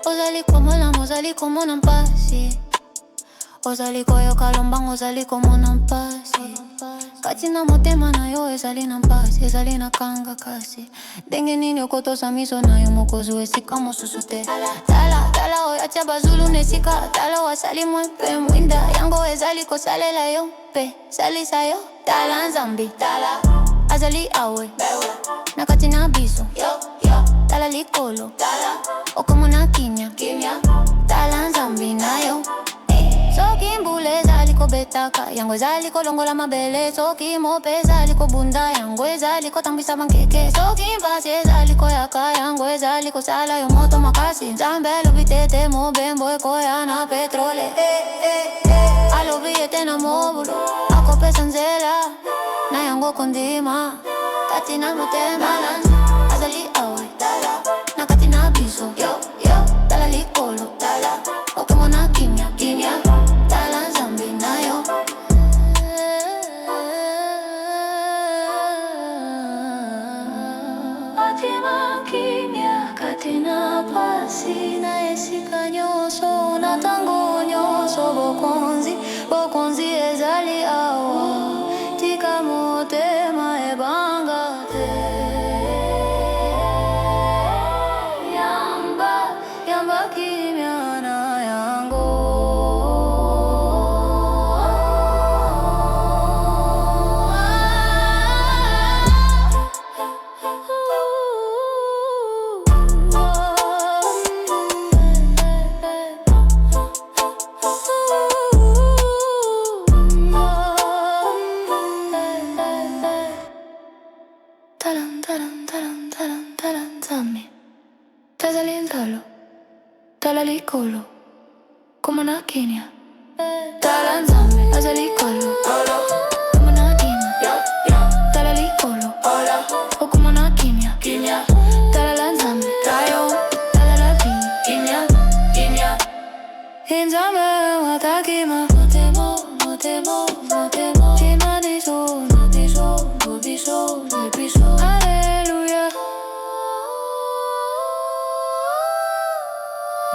Ozali como non passi. Ozali koyo kalombang, ozali como non passi. Kati na motema na yo ezali na mpasi, ezali na kanga kasi. Ndenge nini okotosa miso na yo mokozi esika mosusu te. Tala oyo atia bazulu na esika, tala wasali mwe mpe mwinda yango ezali kosalela yo mpe salisa yo. Tala nzambi, tala azali awe na kati na biso. Tala likolo, okomona kimya. Tala nzambi na yo. Soki mbula ezali kobetaka, yango ezali kolongola mabele. Soki mope ezali kobunda, yango ezali kotambwisa bankeke. Soki mpasi ezali koyaka, yango ezali kosala yo moto makasi. Nzambe alobi tete mobembo ekoya na petrole. Alobi ete na mobulu akopesa nzela na yango kondima kati na motema. Azali awe na kati na biso. Tala likolo, okomona kimya. Tala nzambi na yo. Otima kimya kati na pasi na esika nyonso na tango nyonso. Bokonzi ezali awa, tika motema ebanga te. Yamba kimya na yango. Talan zami. Tazali ntalo, tala likolo, como na Kenya. Tala nzambe, azali kolo, como na Kenya. Tala likolo, como na Kenya. Tala la nzambe, tala la Kenya. Nzambe watakima, motemo. Tima diso, biso. Alléluia.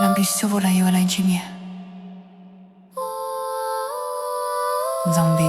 L'ambition vola io alla ingegner. Nzambe